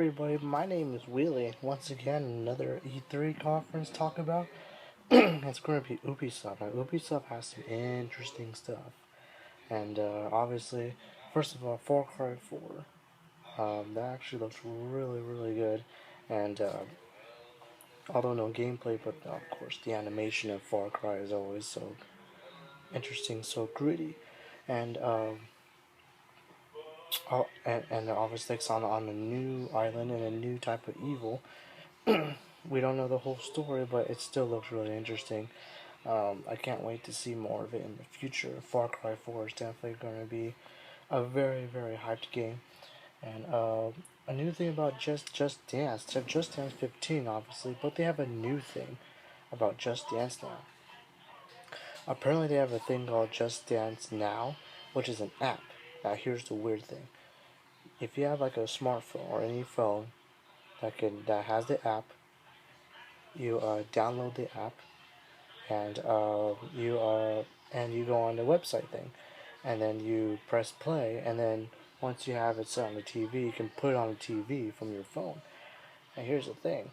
Everybody, my name is Weeley. Once again, another E3 conference talk about. It's going to be Ubisoft. Now, Ubisoft has some interesting stuff, and obviously, first of all, Far Cry 4. That actually looks really, really good, and although no gameplay, but of course, the animation of Far Cry is always so interesting, so gritty, and and obviously it's on a new island and a new type of evil. We don't know the whole story, but it still looks really interesting. I can't wait to see more of it in the future. Far Cry 4 is definitely going to be a very, very hyped game. And a new thing about Just Dance. Just Dance 15, obviously, but they have a new thing about Just Dance now. Apparently, they have a thing called Just Dance Now, which is an app. Now, here's the weird thing: if you have like a smartphone or any phone that has the app, you download the app and you go on the website thing, and then you press play, and then once you have it set on the TV, you can put it on the TV from your phone. And here's the thing: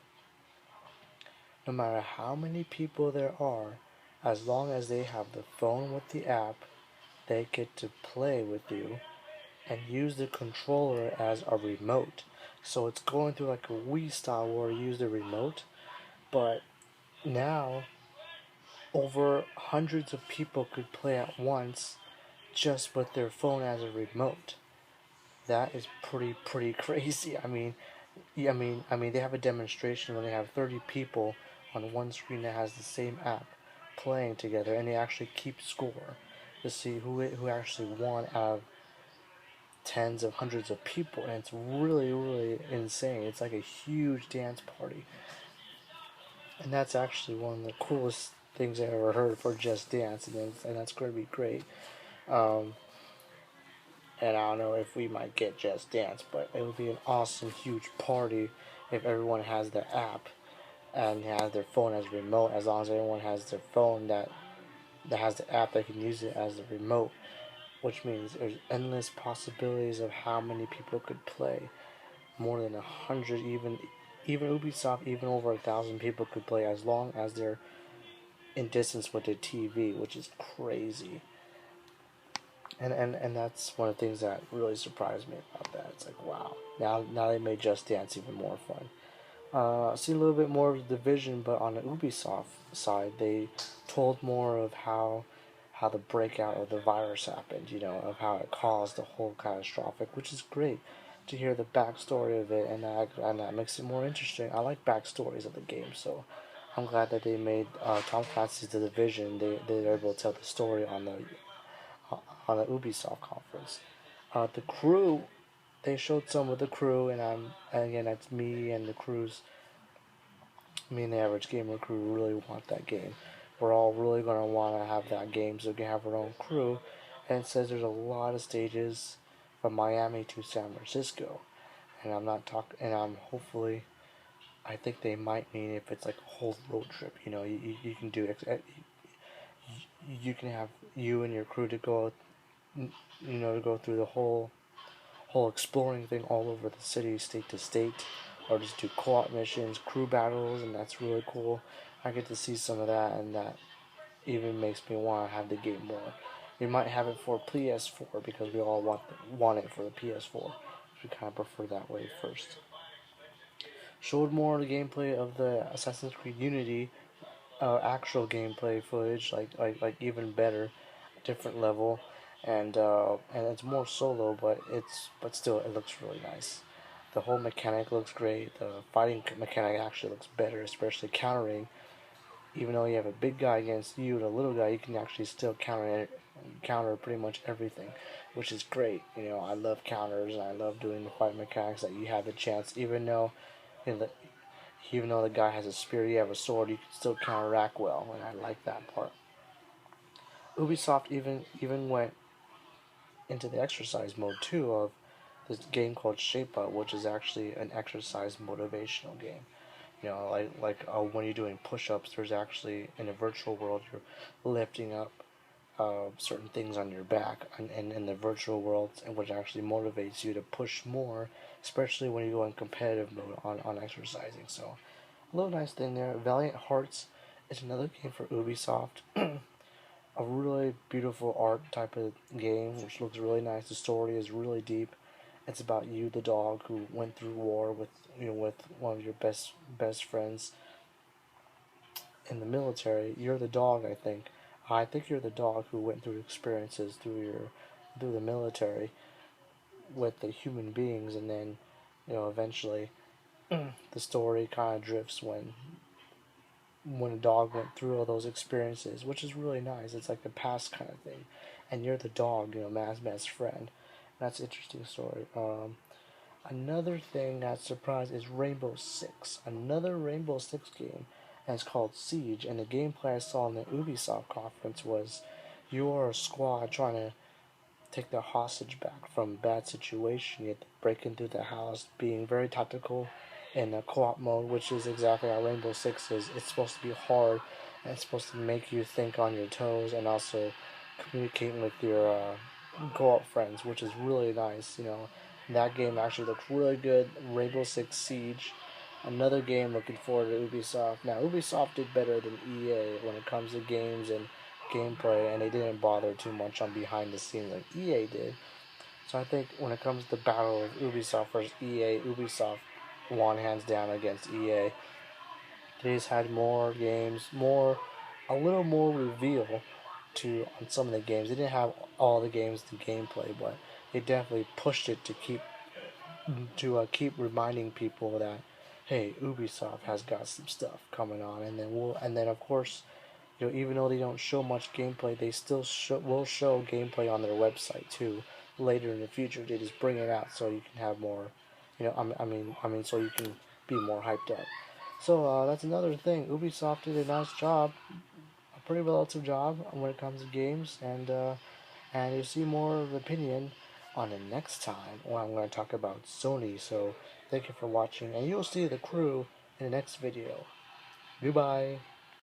no matter how many people there are, as long as they have the phone with the app, they get to play with you and use the controller as a remote. So it's going through like a Wii style where you use the remote, but now over hundreds of people could play at once just with their phone as a remote. That is pretty crazy. I mean, they have a demonstration when they have 30 people on one screen that has the same app playing together, and they actually keep score to see who actually won out of tens of hundreds of people, and it's really insane. It's like a huge dance party, and that's actually one of the coolest things I ever heard for Just Dance, and that's going to be great. Um, and I don't know if we might get Just Dance, but it would be an awesome, huge party if everyone has the app and has their phone as remote. As long as everyone has their phone that has the app, they can use it as the remote, which means there's endless possibilities of how many people could play. More than 100, even Ubisoft, even over 1,000 people could play as long as they're in distance with the TV, which is crazy. And that's one of the things that really surprised me about that. It's like, wow, now they made Just Dance even more fun. See a little bit more of the division, but on the Ubisoft side, they told more of how the breakout of the virus happened. Of how it caused the whole catastrophic, which is great to hear the backstory of it, and that makes it more interesting. I like backstories of the game, so I'm glad that they made Tom Clancy's The Division. They're able to tell the story on the Ubisoft conference. The crew, they showed some of the crew, and again, that's me and the crews. Me and the average gamer crew really want that game. We're all really gonna want to have that game, so we can have our own crew. And it says there's a lot of stages from Miami to San Francisco, and I'm not talking. And I'm hopefully, I think they might mean if it's like a whole road trip. You can do you can have you and your crew to go, to go through the whole exploring thing all over the city, state to state, or just do co-op missions, crew battles, and that's really cool. I get to see some of that, and that even makes me want to have the game more. We might have it for PS4 because we all want it for the PS4. We kind of prefer that way first. Showed more of the gameplay of the Assassin's Creed Unity, actual gameplay footage, like even better, different level, and it's more solo, but still it looks really nice. The whole mechanic looks great. The fighting mechanic actually looks better, especially countering. Even though you have a big guy against you and a little guy, you can actually still counter pretty much everything, which is great. I love counters, and I love doing the fight mechanics that you have the chance, in the, even though the guy has a spear, you have a sword, you can still counteract well, and I like that part. Ubisoft even went into the exercise mode too of this game called Shape Up, which is actually an exercise motivational game. When you're doing push-ups, there's actually in a virtual world you're lifting up certain things on your back, and in the virtual world, which actually motivates you to push more especially when you go in competitive mode on exercising. So a little nice thing there. Valiant Hearts is another game for Ubisoft. A really beautiful art type of game, which looks really nice. The story is really deep. It's about you, the dog, who went through war with with one of your best friends in the military. You're the dog, I think. I think you're the dog who went through experiences through the military with the human beings, and then eventually the story kind of drifts when a dog went through all those experiences, which is really nice. It's like a past kind of thing, and you're the dog, man's best friend. That's an interesting story. Another thing that surprised is Rainbow Six, another Rainbow Six game, and it's called Siege. And the gameplay I saw in the Ubisoft conference was you are a squad trying to take the hostage back from a bad situation. You have to break into the house, being very tactical in a co-op mode, which is exactly how Rainbow Six is. It's supposed to be hard, and it's supposed to make you think on your toes, and also communicating with your co-op friends, which is really nice. That game actually looks really good. Rainbow Six Siege, another game looking forward to Ubisoft. Now Ubisoft did better than EA when it comes to games and gameplay, and they didn't bother too much on behind the scenes like EA did. So I think when it comes to the battle of Ubisoft versus EA, Ubisoft won hands down against EA. They just had more games, a little more reveal to on some of the games. They didn't have all the games to gameplay, but they definitely pushed it to keep reminding people that hey, Ubisoft has got some stuff coming on, and then of course, even though they don't show much gameplay, they still will show gameplay on their website too later in the future. They just bring it out so you can have more, so you can be more hyped up. So that's another thing. Ubisoft did a nice job, a pretty relative job when it comes to games, and you'll see more of opinion on the next time when I'm going to talk about Sony. So thank you for watching, and you'll see the crew in the next video. Goodbye.